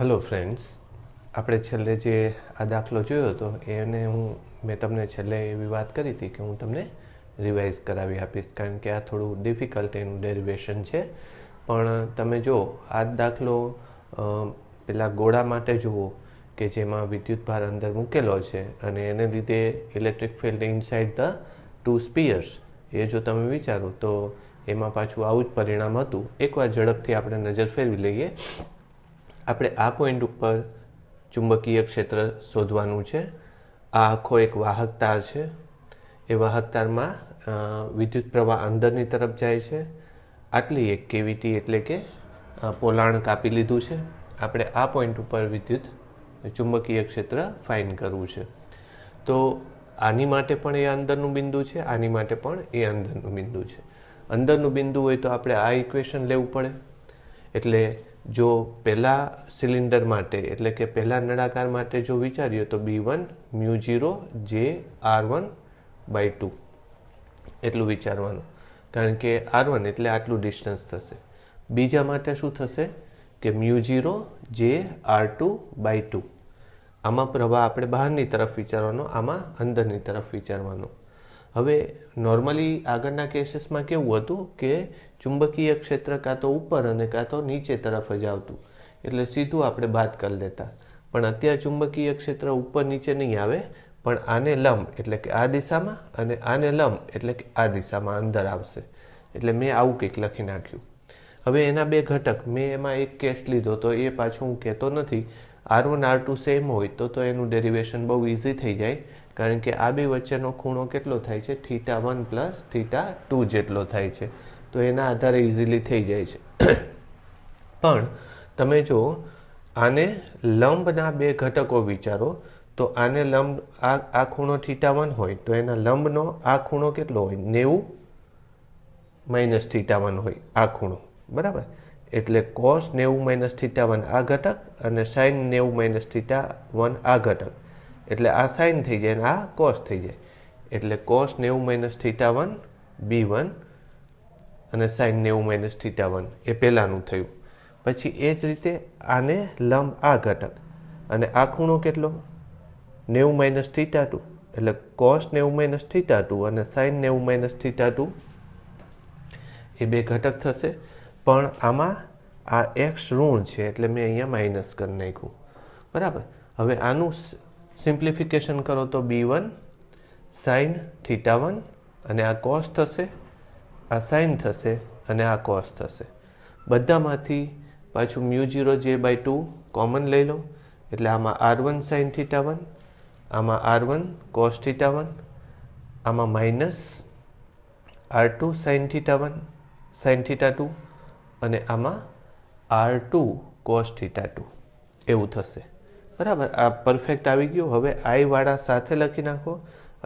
Hello friends, આપણે છેલ્લે જે આ દાખલો જોયો હતો એને મેં તમને છેલ્લે એવી વાત કરી હતી કે હું તમને રિવાઇઝ કરાવી આપીશ, કારણ કે આ થોડું ડિફિકલ્ટ એનું ડેરિવેશન છે. પણ તમે જો આ દાખલો પેલા ગોળા માટે જુઓ કે જેમાં વિદ્યુતભાર અંદર મૂકેલો છે અને એને લીધે electric field inside the two spheres, એ જો તમે વિચારો તો એમાં પાછું આવું જ પરિણામ હતું. એકવાર ઝડપથી આપણે નજર ફેરવી લઈએ. આપણે આ પોઈન્ટ ઉપર ચુંબકીય ક્ષેત્ર શોધવાનું છે. આ આખો એક વાહક તાર છે. એ વાહક તારમાં વિદ્યુત પ્રવાહ અંદરની તરફ જાય છે. આટલી એક કેવિટી એટલે કે પોલાણ કાપી લીધું છે. આપણે આ પોઈન્ટ ઉપર વિદ્યુત ચુંબકીય ક્ષેત્ર ફાઇન કરવું છે. તો આની માટે પણ એ અંદરનું બિંદુ છે, આની માટે પણ એ અંદરનું બિંદુ છે. અંદરનું બિંદુ હોય તો આપણે આ ઇક્વેશન લેવું પડે. એટલે જો પહેલા સિલિન્ડર માટે એટલે કે પહેલા નળાકાર માટે જો વિચારીએ તો B1 μ0 J r1/2 એટલું વિચારવાનું, કારણ કે r1 એટલે આટલું ડિસ્ટન્સ થશે. બીજા માટે શું થશે કે μ0 J r2/2. આમાં પ્રવાહ આપણે બહારની તરફ વિચારવાનો, આમાં અંદરની તરફ વિચારવાનો. હવે નોર્મલી આગળના કેસીસમાં કેવું હતું કે ચુંબકીય ક્ષેત્ર કાં તો ઉપર અને કાં તો નીચે તરફ જ આવતું, એટલે સીધું આપણે બાદ કરી લેતા. પણ અત્યારે ચુંબકીય ક્ષેત્ર ઉપર નીચે નહીં આવે, પણ આને લંબ એટલે કે આ દિશામાં અને આને લંબ એટલે કે આ દિશામાં અંદર આવશે. એટલે મેં આવું કંઈક લખી નાખ્યું. હવે એના બે ઘટક, મેં એમાં એક કેસ લીધો તો એ પાછું હું કહેતો નથી. r1 r2 સેમ હોય તો એનું ડેરિવેશન બહુ ઇઝી થઈ જાય, કારણ કે આ બે વચ્ચેનો ખૂણો કેટલો થાય છે, θ1 + θ2 જેટલો થાય છે. તો એના આધારે ઇઝીલી થઈ જાય છે. પણ તમે જો આને લંબના બે ઘટકો વિચારો તો આને લંબ આ ખૂણો θ1 હોય તો એના લંબનો આ ખૂણો કેટલો હોય, 90 - θ1 હોય આ ખૂણો, બરાબર. એટલે cos 90 - θ1 આ ઘટક અને sin 90 - θ1 આ ઘટક. એટલે આ sin થઈ જાય અને આ cos થઈ જાય. એટલે cos 90 - θ1 B1 અને sin 90 - θ1 એ પહેલાંનું થયું. પછી એ જ રીતે આને લંબ આ ઘટક અને આ ખૂણો કેટલો, 90 - θ2. એટલે cos 90 - θ2 અને sin 90 - θ2 એ બે ઘટક થશે. પણ આમાં આ x ઋણ છે એટલે મેં અહીંયા માઇનસ કરી નાખ્યું, બરાબર. હવે આનું સિમ્પ્લિફિકેશન કરો તો B1 sin θ1 અને આ cos થશે, આ sin થશે અને આ cos થશે. બધામાંથી પાછું μ0 J/2 કોમન લઈ લો, એટલે આમાં r1 sin θ1, આમાં r1 cos θ1, આમાં માઇનસ r2 sin θ2 અને આમાં r2 cos θ2 એવું થશે, બરાબર. આ પરફેક્ટ આવી ગયું. હવે I વાળા સાથે લખી નાખો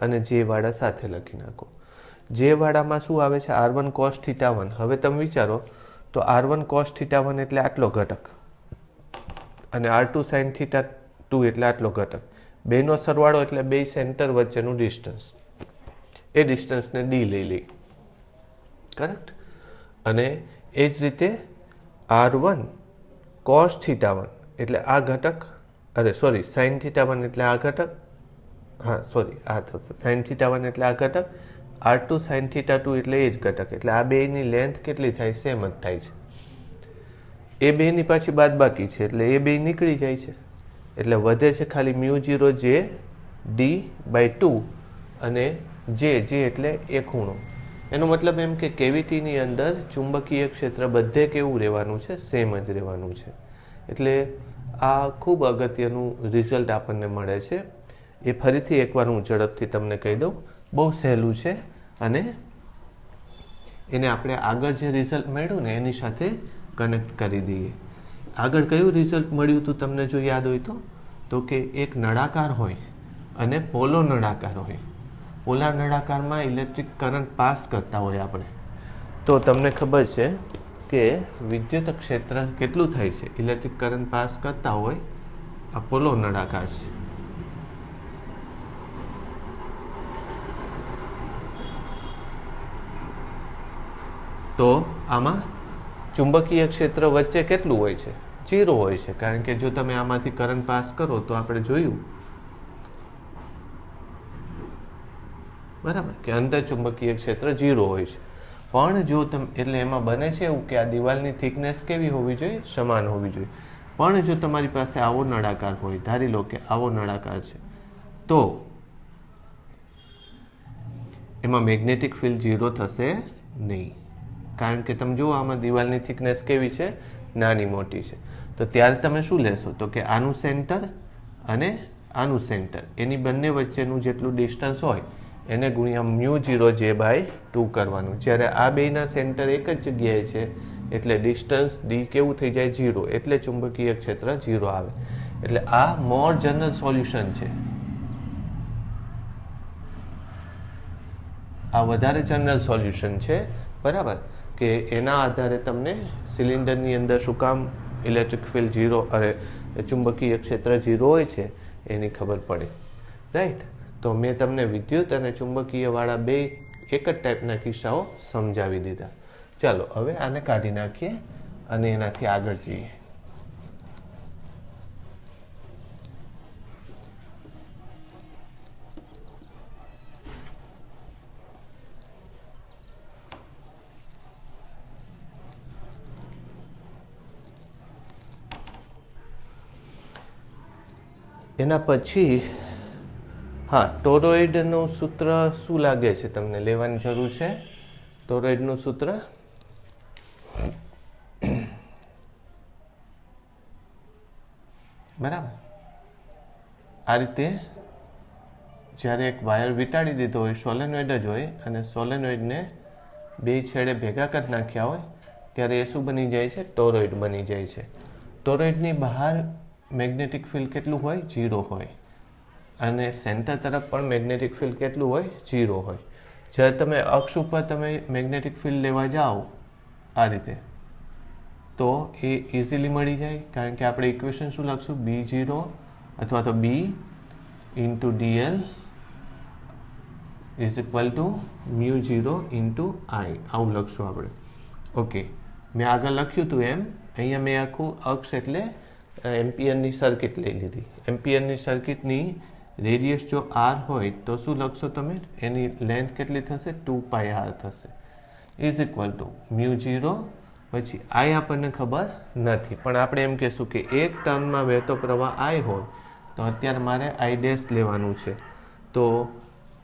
અને J વાળા સાથે લખી નાખો. J વાળામાં શું આવે છે, r1 cos θ1. હવે તમે વિચારો તો r1 cos θ1 એટલે આટલો ઘટક અને r2 sin θ2 એટલે આટલો ઘટક. બેનો સરવાળો એટલે બે સેન્ટર વચ્ચેનું ડિસ્ટન્સ. એ ડિસ્ટન્સને d લઈ લઈ, કરેક્ટ. અને એ જ રીતે r1 cos θ1 એટલે આ ઘટક, sin θ1 એટલે આ ઘટક, આ થશે sin θ1 એટલે આ ઘટક, r2 sin θ2 એટલે એ જ ઘટક. એટલે આ બેની લેન્થ કેટલી થાય, સેમ જ થાય છે. એ બેની પાછી બાદબાકી છે એટલે એ બે નીકળી જાય છે. એટલે વધે છે ખાલી μ0 J d/2 અને J એટલે એ ખૂણો. એનો મતલબ એમ કે કેવિટીની અંદર ચુંબકીય ક્ષેત્ર બધે કેવું રહેવાનું છે, સેમ જ રહેવાનું છે. એટલે આ ખૂબ અગત્યનું રિઝલ્ટ આપણને મળે છે. એ ફરીથી એકવાર હું ઝડપથી તમને કહી દઉં. બહુ સહેલું છે અને એને આપણે આગળ જે રિઝલ્ટ મળ્યું ને એની સાથે કનેક્ટ કરી દઈએ. આગળ કયું રિઝલ્ટ મળ્યું હતું તમને જો યાદ હોય તો કે એક નળાકાર હોય અને પોલો નળાકાર હોય. પોલાર નળાકારમાં ઇલેક્ટ્રિક કરંટ પાસ કરતા હોય આપણે, તો તમને ખબર છે કે વિદ્યુત ક્ષેત્ર કેટલું થાય છે, ઇલેક્ટ્રિક કરંટ પાસ કરતા હોય. આ પોલો નળાકાર છે. તો આમાં ચુંબકીય ક્ષેત્ર વચ્ચે કેટલું હોય છે, 0 હોય છે, કારણ કે જો તમે આમાંથી કરંટ પાસ કરો તો આપણે જોયું બરાબર કે અંતર ચુંબકીય ક્ષેત્ર 0 હોય છે. પણ જો તમે એટલે એમાં બને છે એવું કે આ દિવાલની થિકનેસ કેવી હોવી જોઈએ? સમાન હોવી જોઈએ. પણ જો તમારી પાસે આવો નળાકાર હોય, ધારી લો કે આવો નળાકાર છે, તો એમાં મેગ્નેટિક ફિલ્ડ 0 થશે નહીં, કારણ કે તમે જુઓ આમાં દિવાલની થિકનેસ કેવી છે? નાની મોટી છે. તો ત્યારે તમે શું લેશો? તો કે આનું સેન્ટર અને આનું સેન્ટર એની બંને વચ્ચેનું જેટલું ડિસ્ટન્સ હોય એને ગુણ્યા μ0j/2 કરવાનું. જ્યારે આ બેના સેન્ટર એક જ જગ્યાએ છે એટલે ડિસ્ટન્સ d કેવું થઈ જાય? 0. એટલે ચુંબકીય ક્ષેત્ર 0 આવે. એટલે આ મોર જનરલ સોલ્યુશન છે, આ વધારે જનરલ સોલ્યુશન છે, બરાબર, કે એના આધારે તમને સિલિન્ડરની અંદર શું કામ ઇલેક્ટ્રિક ફિલ્ડ 0 અરે ચુંબકીય ક્ષેત્ર 0 હોય છે એની ખબર પડે. રાઈટ. તો મેં તમને વિદ્યુત અને ચુંબકીય વાળા બે એક જ ટાઈપના કિસ્સાઓ સમજાવી દીધા. ચાલો હવે આને કાઢી નાખીએ અને એનાથી આગળ જઈએ. એના પછી હા, ટોરોઇડનું સૂત્ર શું લાગે છે તમને? લેવાની જરૂર છે ટોરોઇડનું સૂત્ર? બરાબર. આ રીતે જ્યારે એક વાયર વીંટાળી દીધો હોય, સોલેનોઇડ જ હોય, અને સોલેનોઇડને બે છેડે ભેગા કરી નાખ્યા હોય ત્યારે એ શું બની જાય છે? ટોરોઇડ બની જાય છે. ટોરોઇડની બહાર મેગ્નેટિક ફિલ્ડ કેટલું હોય? 0 હોય. અને સેન્ટર તરફ પણ મેગ્નેટિક ફિલ્ડ કેટલું હોય? 0 હોય. જ્યારે તમે અક્ષ ઉપર તમે મેગ્નેટિક ફિલ્ડ લેવા જાઓ આ રીતે, તો એ ઇઝીલી મળી જાય, કારણ કે આપણે ઇક્વેશન શું લખશું? B0 અથવા તો B × dl is equal to μ0 × I, આવું લખશું આપણે. ઓકે, મેં આગળ લખ્યું હતું એમ અહીંયા મેં આખું અક્ષ એટલે એમ્પિયરની સર્કિટ લઈ લીધી. એમ્પિયરની સર્કિટની રેડિયસ જો r હોય તો શું લખશો તમે? એની લેન્થ કેટલી થશે? 2πr થશે. ઇઝ ઇક્વલ ટુ μ0, પછી I આપણને ખબર નથી, પણ આપણે એમ કહેશું કે એક ટર્નમાં વહેતો પ્રવાહ I હોય તો અત્યારે મારે I' લેવાનું છે. તો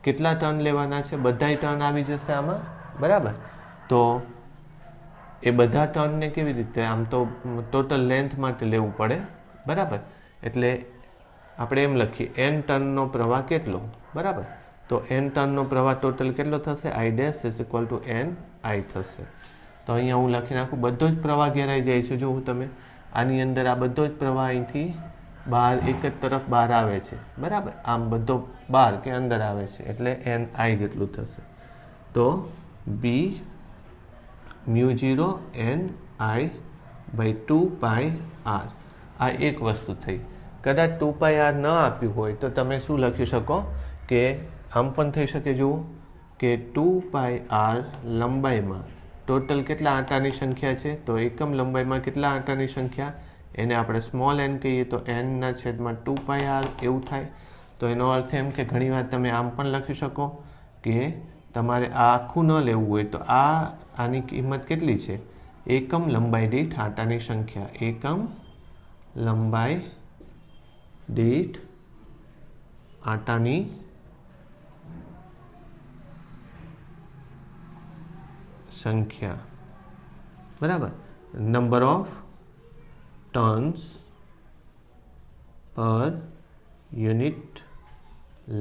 કેટલા ટર્ન લેવાના છે? બધાય ટર્ન આવી જશે આમાં, બરાબર. તો એ બધા ટર્નને કેવી રીતે? આમ તો ટોટલ લેન્થ માટે લેવું પડે, બરાબર. એટલે આપણે એમ લખીએ n ટર્નનો પ્રવાહ કેટલો, બરાબર. તો n ટર્નનો પ્રવાહ ટોટલ કેટલો થશે? I' is equal two NI થશે. તો અહીંયા હું લખી નાખું, બધો જ પ્રવાહ ઘેરાઈ જાય છે. જો તમે આની અંદર આ બધો જ પ્રવાહ અહીંથી બહાર એક જ તરફ બહાર આવે છે, બરાબર. આમ બધો બહાર કે અંદર આવે છે એટલે NI જેટલું થશે. તો B μ0 NI/2πr, આ એક વસ્તુ થઈ. કદાચ 2πr ન આપ્યું હોય તો તમે શું લખી શકો કે આમ પણ થઈ શકે. જુઓ કે 2πr લંબાઈમાં ટોટલ કેટલા આંટાની સંખ્યા છે? તો એકમ લંબાઈમાં કેટલા આંટાની સંખ્યા? એને આપણે સ્મોલ n કહીએ તો n/2πr એવું થાય. તો એનો અર્થ એમ કે ઘણીવાર તમે આમ પણ લખી શકો કે તમારે આ આખું ન લેવું હોય તો આની કિંમત કેટલી છે? એકમ લંબાઈ દીઠ આંટાની સંખ્યા. એકમ લંબાઈ દીઠ આંટાની સંખ્યા, બરાબર. નંબર ઓફ ટર્ન્સ પર યુનિટ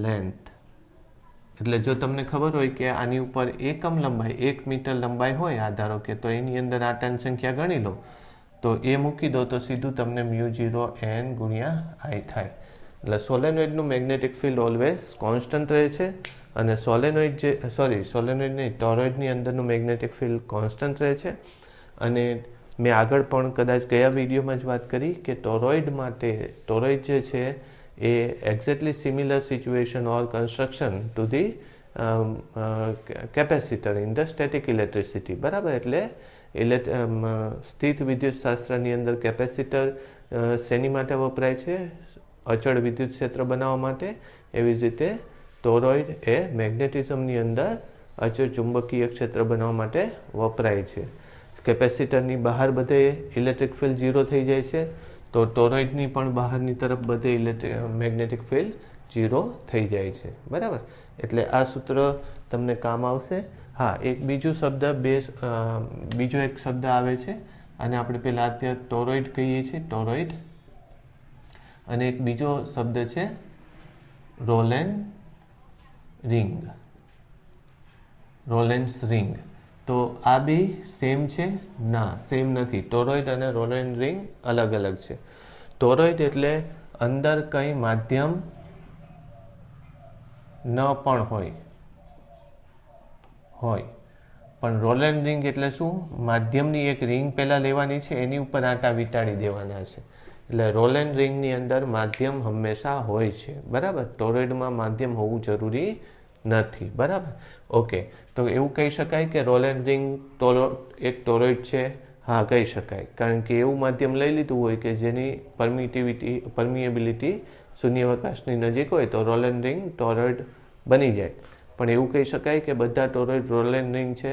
લેન્થ. એટલે જો તમને ખબર હોય કે આની ઉપર એકમ લંબાઈ 1 મીટર લંબાઈ હોય, આ ધારો કે, તો એની અંદર આંટાની સંખ્યા ગણી લો તો એ મૂકી દો તો સીધું તમને μ0 n × I થાય. એટલે સોલેનોઇડનું મેગ્નેટિક ફિલ્ડ ઓલવેઝ કોન્સ્ટન્ટ રહે છે, અને સોલેનોઇડ નહીં, ટોરોઇડની અંદરનું મેગ્નેટિક ફિલ્ડ કોન્સ્ટન્ટ રહે છે. અને મેં આગળ પણ કદાચ ગયા વિડીયોમાં જ વાત કરી કે ટોરોઇડ જે છે એ exactly similar situation or construction to the capacitor in the static electricity, બરાબર. એટલે સ્થિત વિદ્યુતશાસ્ત્રની અંદર કેપેસિટર શેની માટે વપરાય છે? અચળ વિદ્યુત ક્ષેત્ર બનાવવા માટે. એવી જ રીતે ટોરોઇડ એ મેગ્નેટિઝમની અંદર અચળ ચુંબકીય ક્ષેત્ર બનાવવા માટે વપરાય છે. કેપેસિટરની બહાર બધે ઇલેક્ટ્રિક ફિલ્ડ 0 થઈ જાય છે, તો ટોરોઇડની પણ બહારની તરફ બધે મેગ્નેટિક ફિલ્ડ 0 થઈ જાય છે. બરાબર, એટલે આ સૂત્ર તમને કામ આવશે. હા, એક બીજો એક શબ્દ આવે છે, અને આપણે પહેલાં અત્યારે ટોરોઇડ કહીએ છીએ, ટોરોઇડ. અને એક બીજો શબ્દ છે રોલેન્ડ રિંગ, રોલેન્ડ્સ રિંગ. તો આ બી સેમ છે? ના, સેમ નથી. ટોરોઇડ અને રોલેન્ડ રિંગ અલગ અલગ છે. ટોરોઇડ એટલે અંદર કંઈ માધ્યમ ન પણ હોય, પણ રોલેન્ડ રિંગ એટલે શું? માધ્યમની એક રિંગ પહેલાં લેવાની છે, એની ઉપર આંટા વીંટાળી દેવાના છે. એટલે રોલેન્ડ રિંગની અંદર માધ્યમ હંમેશા હોય છે. બરાબર, ટોરોઇડમાં માધ્યમ હોવું જરૂરી નથી. બરાબર, ઓકે. તો એવું કહી શકાય કે રોલેન્ડ રિંગ એક ટોરોઇડ છે? હા, કહી શકાય, કારણ કે એવું માધ્યમ લઈ લીધું હોય કે જેની પરમિએબિલિટી શૂન્યાવકાશની નજીક હોય, તો રોલેન્ડ રિંગ ટોરોઇડ બની જાય. પણ એવું કહી શકાય કે બધા ટોરોઇડ રોલેન્ડ રિંગ છે?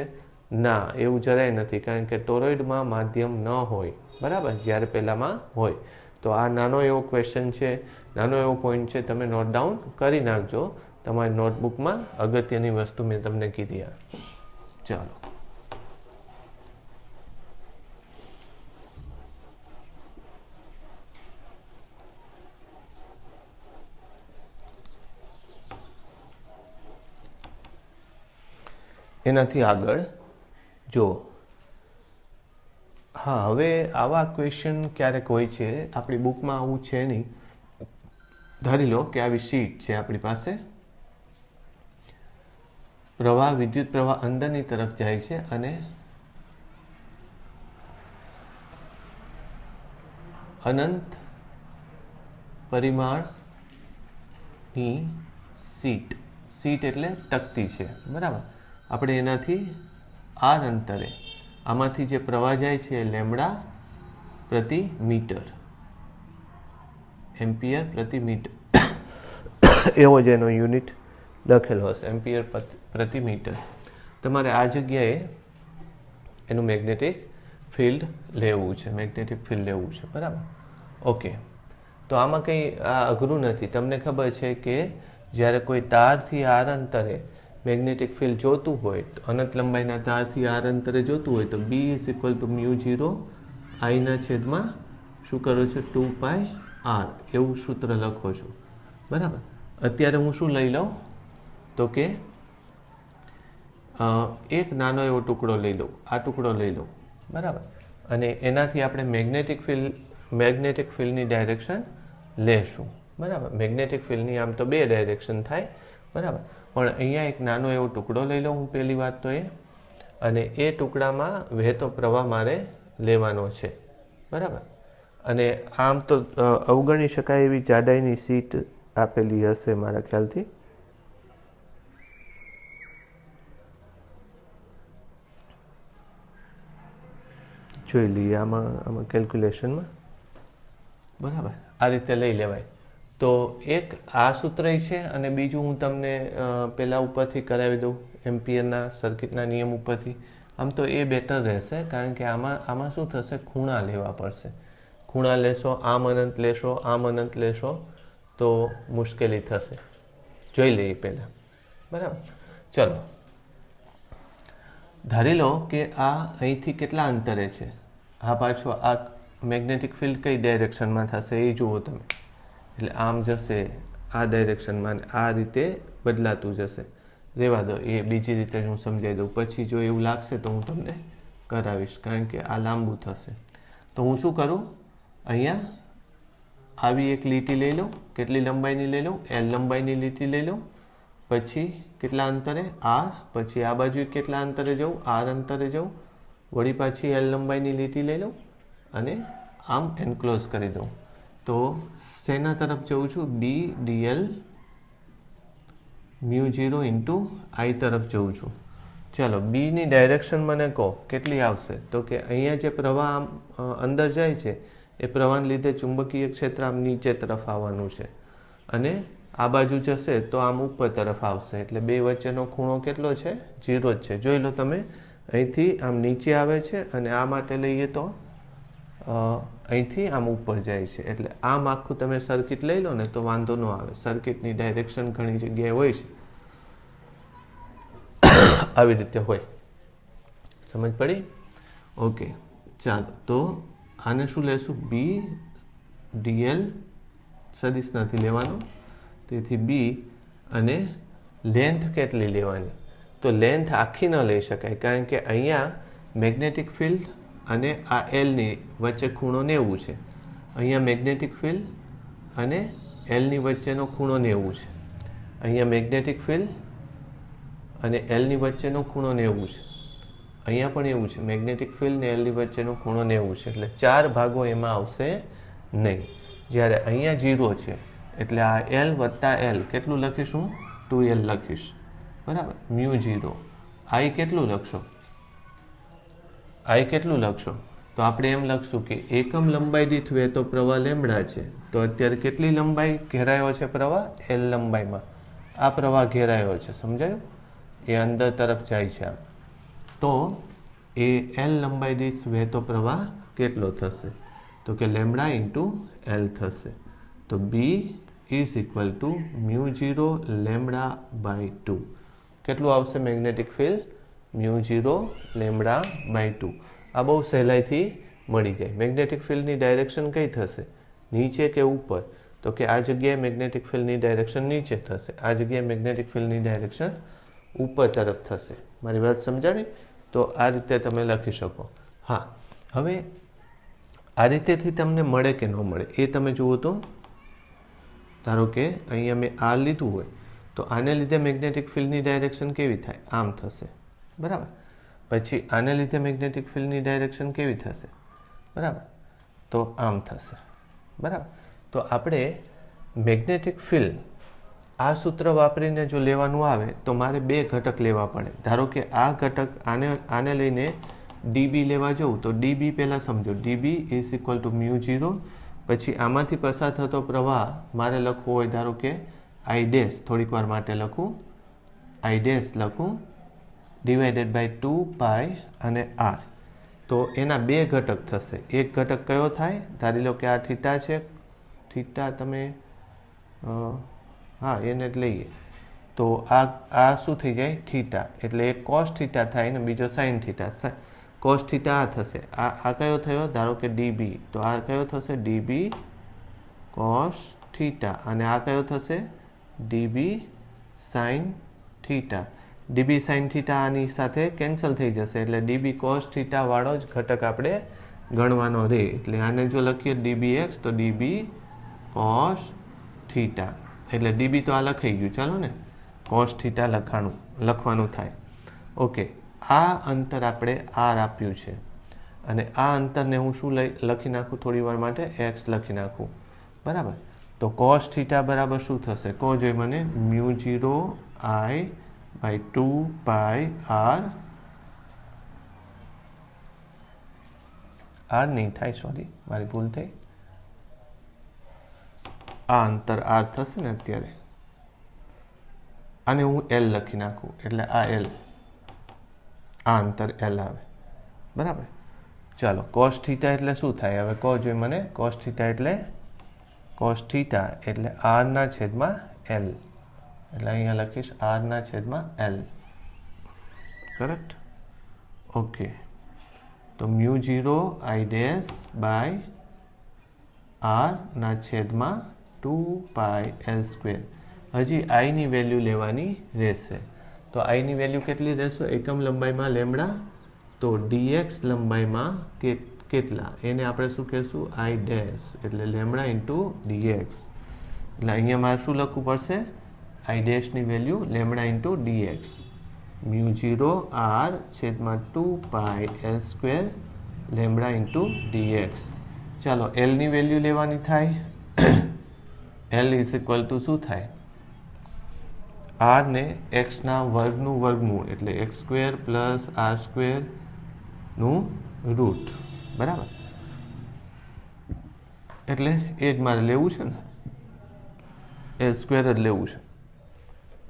ના, એવું જરાય નથી, કારણ કે ટોરોઇડમાં માધ્યમ ન હોય. બરાબર, જ્યારે પહેલામાં હોય. તો આ નાનો એવો ક્વેશ્ચન છે, નાનો એવો પોઈન્ટ છે, તમે નોટ ડાઉન કરી નાખજો તમારી નોટબુકમાં. અગત્યની વસ્તુ મેં તમને કીધી. ચાલો, એનાથી આગળ જો. હા, હવે આવા ક્વેશ્ચન ક્યારેક હોય છે, આપણી બુકમાં આવું છે નહીં. ધારી લો કે આવી શીટ છે આપણી પાસે, વિદ્યુત પ્રવાહ અંદરની તરફ જાય છે, અને અનંત પરિમાણની શીટ એટલે તકતી છે. બરાબર, આપણે એનાથી આર અંતરે આમાંથી જે પ્રવાહ જાય છે એ લેમ્બડા પ્રતિ મીટર, એમ્પિયર પ્રતિ મીટર, એવો જ એનો યુનિટ લખેલો હશે, એમ્પિયર પ્રતિ મીટર. તમારે આ જગ્યાએ એનું મેગ્નેટિક ફિલ્ડ લેવું છે, બરાબર, ઓકે. તો આમાં કંઈ અઘરું નથી. તમને ખબર છે કે જ્યારે કોઈ તારથી આર અંતરે મેગ્નેટિક ફિલ્ડ જોતું હોય, અનંત લંબાઈના તારથી આર અંતરે જોતું હોય, તો B = μ0 I/, શું કરો છો? 2πr, એવું સૂત્ર લખો છો. બરાબર, અત્યારે હું શું લઈ લઉં? તો કે એક નાનો એવો ટુકડો લઈ લઉં, આ ટુકડો લઈ લઉં. બરાબર, અને એનાથી આપણે મેગ્નેટિક ફિલ્ડની ડાયરેક્શન લેશું. બરાબર, મેગ્નેટિક ફિલ્ડની આમ તો 2 ડાયરેક્શન થાય. બરાબર, પણ અહીંયા એક નાનો એવો ટુકડો લઈ લઉં હું, પહેલી વાત તો એ. અને એ ટુકડામાં વહેતો પ્રવાહ મારે લેવાનો છે. બરાબર, અને આમ તો અવગણી શકાય એવી જાડાઈની શીટ આપેલી હશે મારા ખ્યાલથી. જોઈ લઈએ આમાં કેલ્ક્યુલેશનમાં. બરાબર, આ રીતે લઈ લેવાય. તો એક આ સૂત્ર છે, અને બીજું હું તમને પહેલાં ઉપરથી કરાવી દઉં, એમ્પિયરના સર્કિટના નિયમ ઉપરથી. આમ તો એ બેટર રહેશે, કારણ કે આમાં શું થશે? ખૂણા લેવા પડશે. ખૂણા લેશો, આમ અનંત લેશો તો મુશ્કેલી થશે. જોઈ લઈએ પહેલાં. બરાબર, ચલો. ધારી લો કે આ અહીંથી કેટલા અંતરે છે? આ પાછો આ મેગ્નેટિક ફિલ્ડ કઈ ડાયરેક્શનમાં થશે એ જુઓ તમે. એટલે આમ જશે આ ડાયરેક્શનમાં, આ રીતે બદલાતું જશે. રહેવા દો, એ બીજી રીતે હું સમજાવી દઉં. પછી જો એવું લાગશે તો હું તમને કરાવીશ, કારણ કે આ લાંબુ થશે. તો હું શું કરું? અહીંયા આવી એક લીટી લઈ લઉં. કેટલી લંબાઈની લઈ લઉં? L લંબાઈની લીટી લઈ લઉં. પછી કેટલા અંતરે? R. પછી આ બાજુ કેટલા અંતરે જવું? R અંતરે જવું. વળી પાછી L લંબાઈની લીટી લઈ લઉં અને આમ એન્ક્લોઝ કરી દઉં. તો શેના તરફ જઉં છું? B dl μ0 × I તરફ જઉં છું. चलो बीनी डायरेक्शन મને કહો કેટલી આવશે તો કે અહીંયા જે પ્રવાહ આમ અંદર જાય છે એ પ્રવાહને લીધે ચુંબકીય ક્ષેત્ર આમ નીચે તરફ આવવાનું છે અને આ બાજુ જશે તો આમ ઉપર તરફ આવશે એટલે બે વચ્ચેનો ખૂણો કેટલો છે 0 જ છે જોઈ લો તમે અહીંથી આમ નીચે આવે છે અને આ માટે લઈએ તો અહીંથી આમ ઉપર જાય છે એટલે આમ આખું તમે સર્કિટ લઈ લો ને તો વાંધો ન આવે સર્કિટની ડાયરેક્શન ઘણી જગ્યાએ હોય છે આવી રીતે હોય સમજ પડી ઓકે ચાલો તો આને શું લેશું બી ડીએલ સદિશ નથી લેવાનો તેથી બી અને લેન્થ કેટલી લેવાની તો લેન્થ આખી ન લઈ શકાય કારણ કે અહીંયા મેગ્નેટિક ફિલ્ડ અને આ એલની વચ્ચે ખૂણો 90 છે અહીંયા મેગ્નેટિક ફિલ્ડ અને એલની વચ્ચેનો ખૂણો 90 છે અહીંયા મેગ્નેટિક ફિલ્ડ અને એલની વચ્ચેનો ખૂણો 90 છે અહીંયા પણ એવું છે મેગ્નેટિક ફિલ્ડ ને એલની વચ્ચેનો ખૂણો 90 છે એટલે 4 ભાગો એમાં આવશે નહીં જ્યારે અહીંયા 0 છે એટલે આ એલ વત્તા એલ કેટલું લખીશું 2l લખીશ બરાબર મ્યુ 0 આઈ કેટલું લખશો આઈ કેટલું લખશો તો આપણે એમ લખશું કે એકમ લંબાઈ દીઠ વહેતો પ્રવાહ લેમ્ડા છે તો અત્યારે કેટલી લંબાઈ ઘેરાયો છે પ્રવાહ એલ લંબાઈમાં આ પ્રવાહ ઘેરાયો છે સમજાયું એ અંદર તરફ જાય છે તો એ એલ લંબાઈ દીઠ વહેતો પ્રવાહ કેટલો થશે તો કે લેમ્ડા ઇન્ટુ એલ થશે તો B is equal to mu 0 lambda by 2 કેટલું આવશે magnetic field mu 0 lambda by 2 આ બહુ સહેલાઈથી મળી જાય મેગ્નેટિક ફિલ્ડની ડાયરેક્શન કઈ થશે નીચે કે ઉપર તો કે આ જગ્યાએ મેગ્નેટિક ફિલ્ડની ડાયરેક્શન નીચે થશે આ જગ્યાએ મેગ્નેટિક ફિલ્ડની ડાયરેક્શન ઉપર તરફ થશે મારી વાત સમજાણી તો આ રીતે તમે લખી શકો હા હવે આ રીતેથી તમને મળે કે ન મળે એ તમે જુઓ તો ધારો કે અહીંયા મેં આ લીધું હોય તો આને લીધે મેગ્નેટિક ફિલ્ડની ડાયરેક્શન કેવી થાય આમ થશે બરાબર પછી આને લીધે મેગ્નેટિક ફિલ્ડની ડાયરેક્શન કેવી થશે બરાબર તો આમ થશે બરાબર તો આપણે મેગ્નેટિક ફિલ્ડ આ સૂત્ર વાપરીને જો લેવાનું આવે તો મારે બે ઘટક લેવા પડે ધારો કે આ ઘટક આને લઈને ડીબી લેવા જવું તો ડીબી પહેલાં સમજો dB is equal to mu 0 પછી આમાંથી પસાર થતો પ્રવાહ મારે લખવો હોય ધારો કે આઈ ડેશ થોડીક વાર માટે લખું આઈ ડેશ લખું ડિવાઇડેડ બાય 2 પાઈ અને આર તો એના બે ઘટક થશે એક ઘટક કયો થાય ધારી લો કે આ થીટા છે થીટા તમે હા એને જ લઈએ તો આ શું થઈ જાય થીટા એટલે એક કોસ થીટા થાય ને બીજો સાઇન થીટા કોસ થીટા આ થશે આ કયો થયો ધારો કે ડીબી તો આ કયો થશે ડીબી કોસ થીટા અને આ કયો થશે dB sine theta dB sine theta આની સાથે કેન્સલ થઈ જશે એટલે ડીબી કોસ થીટા વાળો જ ઘટક આપણે ગણવાનો રહે એટલે આને જો લખીએ ડીબી એક્સ તો ડીબી કોસ થીટા એટલે ડીબી તો આ લખાઈ ગયું ચાલો ને કોસ થીટા લખવાનું થાય ઓકે આ અંતર આપણે આર આપ્યું છે અને આ અંતરને હું શું લખી નાખું થોડી વાર માટે એક્સ લખી નાખું બરાબર તો કોસ થીટા બરાબર શું થશે કહો જોઈએ મને mu 0 I by 2 pi R નહીં થાય સોરી મારી ભૂલ થઈ આ અંતર આર થશે ને અત્યારે આને હું એલ લખી નાખું એટલે આ એલ આ અંતર એલ આવે બરાબર ચાલો કોસ થીટા એટલે શું થાય હવે કહો જોઈએ મને કોસ થીટા એટલે આરના છેદમાં એલ એટલે અહીંયા લખીશ આરના છેદમાં એલ કરેક્ટ ઓકે તો મ્યુ 0 આઈ ડેશ બાય આરના છેદમાં 2 પાઈ એલ સ્ક્વેર હજી આઈની વેલ્યુ લેવાની રહેશે તો આઈની વેલ્યુ કેટલી રહેશે એકમ લંબાઈમાં લેમ્ડા તો ડીએક્સ લંબાઈમાં કેટલા એને આપણે શું કહેશું આઈ ડેશ એટલે લેમ્ડા ઇન્ટુ ડીએક્સ એટલે અહીંયા મારે શું લખવું પડશે આઈ ડેશની value lambda into dx mu 0 R છેદમાં 2 pi L square lambda into dx ચાલો એલની વેલ્યુ લેવાની થાય એલ ઇઝ ઇક્વલ ટુ શું થાય આર ને એક્સના વર્ગનું વર્ગમૂળ એટલે એક્સ સ્ક્વેર પ્લસ આર સ્ક્વેરનું રૂટ, બરાબર. એટલે એ જ મારે લેવું છે ને, એ સ્ક્વેર જ લેવું છે.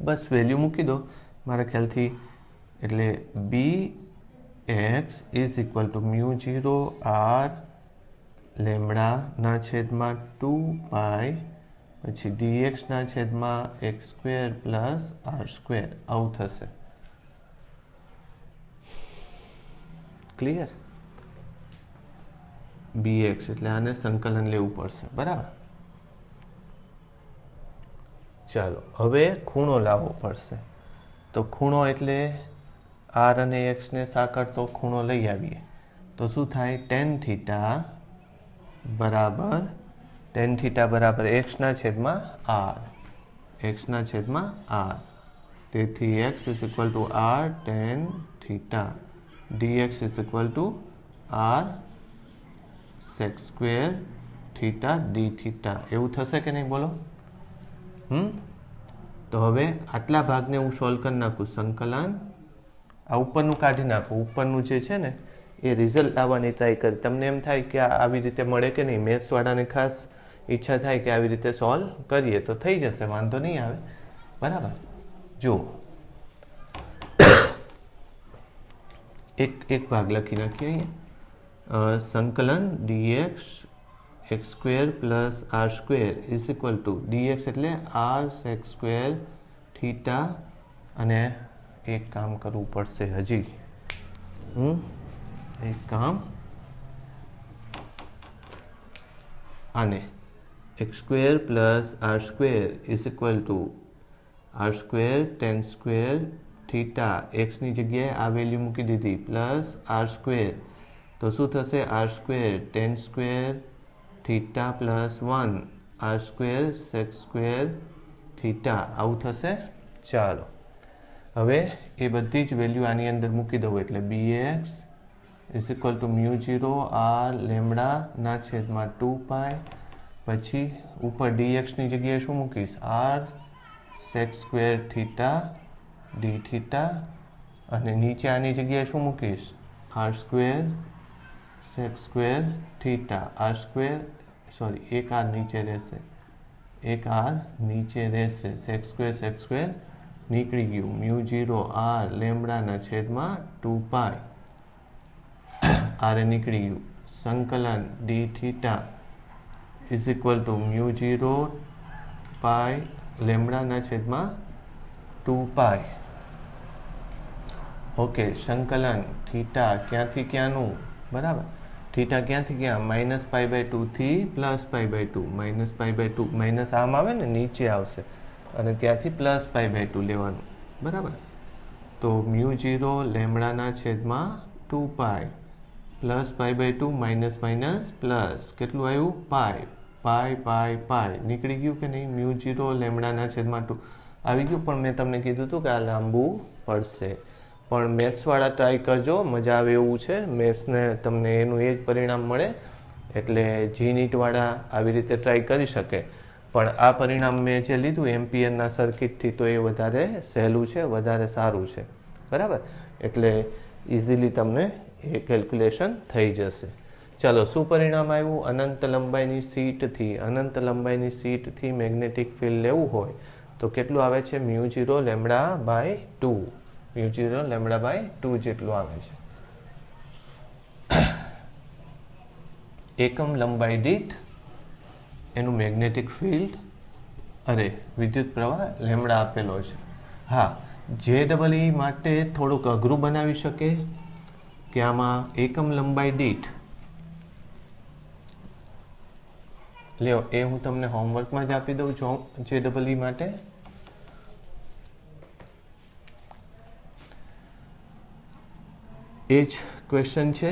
બસ વેલ્યુ મૂકી દો મારા ખ્યાલથી. એટલે B X is equal to mu 0 R લેમડાના છેદમાં 2 પછી ડીએક્સના છેદમાં X square plus R square, આવું થશે. ક્લિયર? બી એક્સ એટલે આને સંકલન લેવું પડશે, બરાબર. ચાલો હવે ખૂણો લાવવો પડશે. તો ખૂણો એટલે આર અને એક્સને સાંકળતો ખૂણો લઈ આવીએ તો શું થાય? ટેન થીટા બરાબર એક્સના છેદમાં આર. તેથી x is equal to R tan theta, dx is equal to R sec square theta D theta. એવું થશે કે નહીં બોલો? તો હવે આટલા ભાગને હું સોલ્વ કરી નાખું. સંકલન આ ઉપરનું કાઢી નાખું. ઉપરનું જે છે ને એ રિઝલ્ટ આવવાની ટ્રાય કરી. તમને એમ થાય કે આવી રીતે મળે કે નહીં? મેથ્સવાળાને ખાસ ઈચ્છા થાય કે આવી રીતે સોલ્વ કરીએ તો થઈ જશે, વાંધો નહીં આવે, બરાબર. જો એક ભાગ લખી નાખીએ અહીંયા. સંકલન dx X square plus R square is equal to dx એટલે આર સેક સ્ક્વેર થીટા. અને એક કામ કરવું પડશે હજી, એક કામ, આને X square plus R square is equal to R square tan square theta. એક્સની જગ્યાએ આ વેલ્યુ મૂકી દીધી પ્લસ આર સ્ક્વેર. તો શું થશે? R square tan square theta plus 1 R square sec square theta, આવું થશે. ચાલો હવે એ બધી જ વેલ્યુ આની અંદર મૂકી દઉં એટલે B X is equal to mu 0 R લેમડાના છેદમાં 2 પછી ઉપર ડીએક્સની જગ્યાએ શું મૂકીશ? R sec square theta D theta. અને નીચે આની જગ્યાએ શું મૂકીશ? R square sec square theta. R square એક આર નીચે રહેશે, સેક સ્ક્વેર નીકળી ગયું. મ્યુ 0 આર લેમડાના છેદમાં 2 આરે નીકળી ગયું. સંકલન D theta is equal to mu 0 પાઈ લેમડાના છેદમાં 2 ઓકે. સંકલન થીટા ક્યાંથી ક્યાંનું? બરાબર. થીટા ક્યાંથી ક્યાં? -π/2 થી +π/2. -π/2 માઇનસ આમ આવે ને નીચે આવશે અને ત્યાંથી +π/2 લેવાનું, બરાબર. તો મ્યુ 0 લેમડાના છેદમાં 2 +π/2 માઇનસ પ્લસ કેટલું આવ્યું? પાઈ નીકળી ગયું કે નહીં? મ્યુ 0 લેમડાના છેદમાં 2 આવી ગયું. પણ મેં તમને કીધું હતું કે આ લાંબુ પડશે. પણ મેથ્સવાળા ટ્રાય કરજો, મજા આવે એવું છે. મેથ્સને તમને એનું એ જ પરિણામ મળે. એટલે જી નીટવાળા આવી રીતે ટ્રાય કરી શકે. પણ આ પરિણામ મેં જે લીધું એમ્પિયરના સર્કિટથી તો એ વધારે સહેલું છે, વધારે સારું છે, બરાબર. એટલે ઇઝીલી તમને એ કેલ્ક્યુલેશન થઈ જશે. ચાલો, શું પરિણામ આવ્યું? અનંત લંબાઈની સીટથી મેગ્નેટિક ફિલ્ડ લેવું હોય તો કેટલું આવે છે? મ્યુ 0 λ/2. મ્યુ 0 λ/2 જેટલું આવે છે. એકમ લંબાઈ દીઠ એનું મેગ્નેટિક ફિલ્ડ વિદ્યુત પ્રવાહ લેમડા આપેલો છે. હા, JEE માટે થોડુંક અઘરું બનાવી શકે કે આમાં એકમ લંબાઈ દીઠ લ્યો, એ હું તમને હોમવર્કમાં જ આપી દઉં છું. JEE માટે એ જ ક્વેશ્ચન છે,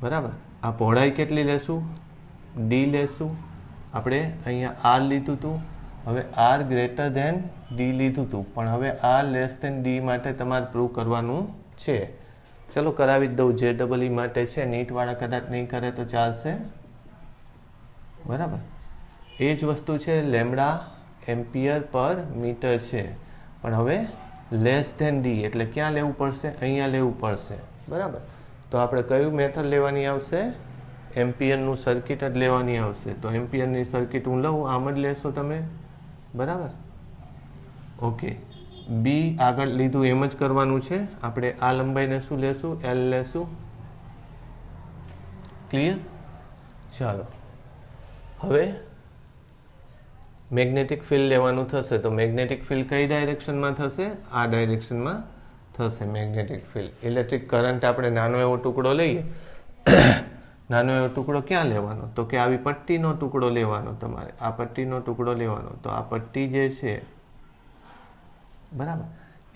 બરાબર. આ પહોળાઈ કેટલી લેશું? ડી લેશું. આપણે અહીંયા આર લીધું હતું, હવે આર ગ્રેટર ધેન ડી લીધું હતું, પણ હવે આર લેસ ધેન ડી માટે તમારે પ્રૂવ કરવાનું છે. ચલો કરાવી જ દઉં. JEE માટે છે, નીટવાળા કદાચ નહીં કરે તો ચાલશે, બરાબર. એ જ વસ્તુ છે લેમડા એમ્પિયર પર મીટર છે, પણ હવે લેસ ધેન ડી એટલે ક્યાં લેવું પડશે? અહીંયા લેવું પડશે, બરાબર. તો આપણે કયું મેથડ લેવાની આવશે? એમ્પિયરનું સર્કિટ જ લેવાની આવશે. તો એમ્પિયરની સર્કિટ હું લઉં, આમ જ લેશો તમે, બરાબર. ઓકે, બી આગળ લીધું એમ જ કરવાનું છે. આપણે આ લંબાઈને શું લેશું? એલ લેશું. ક્લિયર? ચાલો, હવે મેગ્નેટિક ફિલ્ડ લેવાનું થશે. તો મેગ્નેટિક ફિલ્ડ કઈ ડાયરેક્શનમાં થશે? આ ડાયરેક્શનમાં થશે મેગ્નેટિક ફિલ્ડ. ઇલેક્ટ્રિક કરંટ આપણે નાનો એવો ટુકડો લઈએ, નાનો એવો ટુકડો ક્યાં લેવાનો? તો કે આવી પટ્ટીનો ટુકડો લેવાનો તમારે. આ પટ્ટીનો ટુકડો લેવાનો. તો આ પટ્ટી જે છે, બરાબર,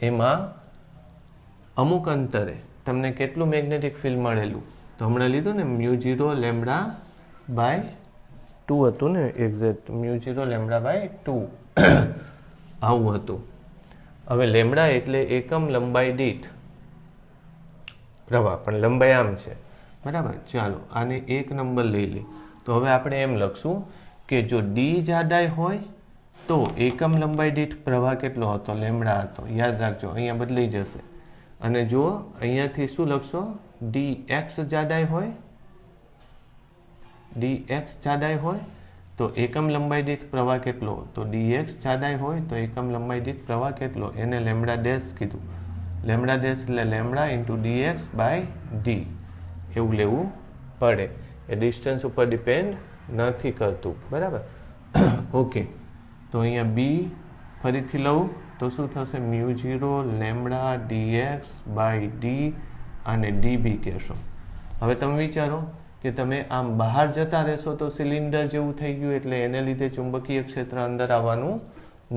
એમાં અમુક અંતરે તમને કેટલું મેગ્નેટિક ફિલ્ડ મળેલું? તો હમણાં લીધું ને μ0 λ/2 હતું ને, એક્ઝેક્ટ μ0 λ/2 આવું હતું. હવે લેમ્ડા એટલે એકમ લંબાઈ દીઠ પ્રવાહ, પણ લંબાઈ આમ છે, બરાબર. ચાલો આને 1 નંબર લઈ લે. તો હવે આપણે એમ લખશું કે જો ડી જાડાઈ હોય તો એકમ લંબાઈ દીઠ પ્રવાહ કેટલો હતો? લેમ્ડા હતો. યાદ રાખજો, અહીંયા બદલાઈ જશે. અને જો અહીંયાથી શું લખશો? ડી એક્સ જાડાઈ હોય, ડી એક્સ જાડાઈ હોય તો એકમ લંબાઈ દીઠ પ્રવાહ કેટલો? તો ડી એક્સ જાડાઈ હોય તો એકમ લંબાઈ દીઠ પ્રવાહ કેટલો? એને લેમ્ડા ડેશ કીધું. લેમ્ડા ડેશ એટલે lambda into d x by d એવું લેવું પડે. એ ડિસ્ટન્સ ઉપર ડિપેન્ડ નથી કરતું, બરાબર. ઓકે, તો અહીંયા બી ફરીથી લઉં તો શું થશે? μ0 લેમ્ડા dx બાય ડી અને ડીબી કહેશો. હવે તમે વિચારો કે તમે આમ બહાર જતા રહેશો તો સિલિન્ડર જેવું થઈ ગયું, એટલે એને લીધે ચુંબકીય ક્ષેત્ર અંદર આવવાનું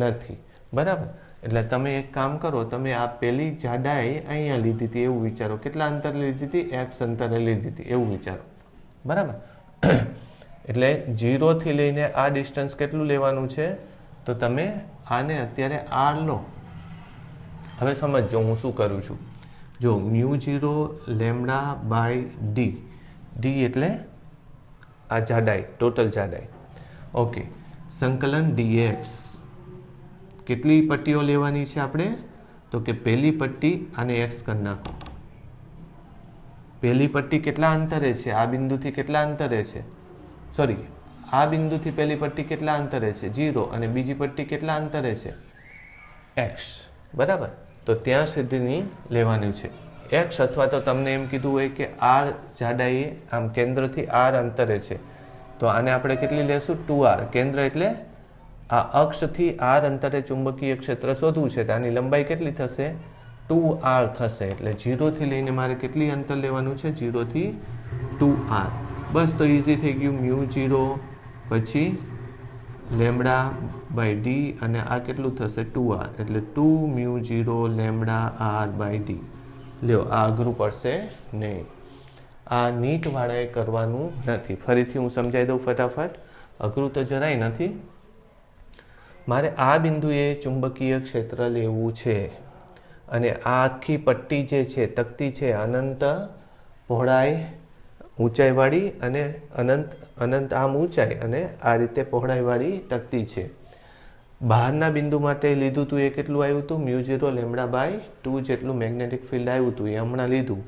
નથી, બરાબર. એટલે તમે એક કામ કરો, તમે આ પેલી જાડાઈ અહીંયા લીધી હતી એવું વિચારો. કેટલા અંતરે લીધી હતી? એક્સ અંતરે લીધી હતી એવું વિચારો, બરાબર. એટલે 0 થી લઈને આ ડિસ્ટન્સ કેટલું લેવાનું છે? તો તમે આને અત્યારે આર લો. હવે સમજજો હું શું કરું છું. જો μ0 λ/d, ડી એટલે આ જાડાઈ, ટોટલ જાડાઈ. ઓકે, સંકલન dx. કેટલી પટ્ટીઓ લેવાની છે આપણે? તો કે પહેલી પટ્ટી આને x કરી નાખો. પહેલી પટ્ટી કેટલા અંતરે છે? આ બિંદુથી કેટલા અંતરે છે? સોરી, આ બિંદુથી પહેલી પટ્ટી કેટલા અંતરે છે? 0. અને બીજી પટ્ટી કેટલા અંતરે છે? x, બરાબર. તો ત્યાં સુધીની લેવાની છે x, અથવા તો તમને એમ કીધું હોય કે r જાડાઈ આમ કેન્દ્રથી r અંતરે છે, તો આને આપણે કેટલી લેશું? 2r. કેન્દ્ર એટલે આ અક્ષથી r અંતરે ચુંબકીય ક્ષેત્ર શોધવું છે, તો આની લંબાઈ કેટલી થશે? 2r થશે. એટલે 0 થી લઈને મારે કેટલી અંતર લેવાનું છે? 0 થી 2r. બસ, તો ઇઝી થઈ ગયું. μ0 પછી લેમ્ડા બાય ડી અને આ કેટલું થશે? 2r. એટલે 2 μ0 લેમ્ડા r બાય ડી. લ્યો, આ અઘરું પડશે નહીં. આ નીટવાળાએ કરવાનું નથી. ફરીથી હું સમજાવી દઉં ફટાફટ. અઘરું તો જરાય નથી. મારે આ બિંદુએ ચુંબકીય ક્ષેત્ર લેવું છે અને આ આખી પટ્ટી જે છે, તકતી છે, અનંત પહોળાઈ ઊંચાઈવાળી અને અનંત આમ ઊંચાઈ અને આ રીતે પહોળાઈવાળી તકતી છે. બહારના બિંદુ માટે લીધું હતું એ કેટલું આવ્યું હતું? μ0 λ/2 જેટલું મેગ્નેટિક ફિલ્ડ આવ્યું હતું, એ હમણાં લીધું.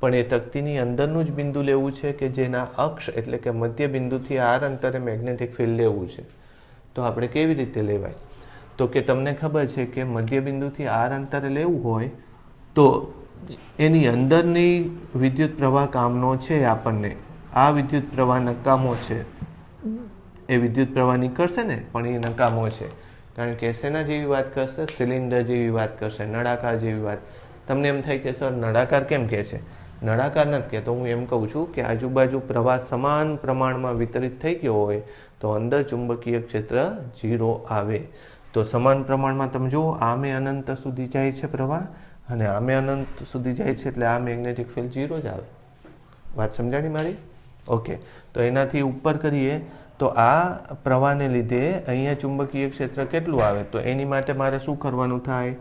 પણ એ તકતીની અંદરનું જ બિંદુ લેવું છે કે જેના અક્ષ એટલે કે મધ્ય બિંદુથી r અંતરે મેગ્નેટિક ફિલ્ડ લેવું છે. તો આપણે કેવી રીતે લેવાય? તો કે તમને ખબર છે કે મધ્ય બિંદુથી r અંતરે લેવું હોય તો એની અંદરની વિદ્યુત પ્રવાહ કામનો છે. આપણને આ વિદ્યુત પ્રવાહ નકામો છે. એ વિદ્યુત પ્રવાહ નીકળશે ને, પણ એ નકામો છે. કારણ કે શેના જેવી વાત કરશે? સિલિન્ડર જેવી વાત કરશે, નળાકાર જેવી વાત. તમને એમ થાય કે સર નળાકાર કેમ કહે છે? નળાકાર નથી કહેતો, હું એમ કહું છું કે આજુબાજુ પ્રવાહ સમાન પ્રમાણમાં વિતરિત થઈ ગયો હોય તો અંદર ચુંબકીય ક્ષેત્ર 0 આવે. તો સમાન પ્રમાણમાં તમે જુઓ, આમે અનંત સુધી જાય છે પ્રવાહ અને આમે અનંત સુધી જાય છે, એટલે આ મેગ્નેટિક ફિલ્ડ 0 જ આવે. વાત સમજાણી મારી? ઓકે, તો એનાથી ઉપર કરીએ તો આ પ્રવાહને લીધે અહીંયા ચુંબકીય ક્ષેત્ર કેટલું આવે? તો એની માટે મારે શું કરવાનું થાય?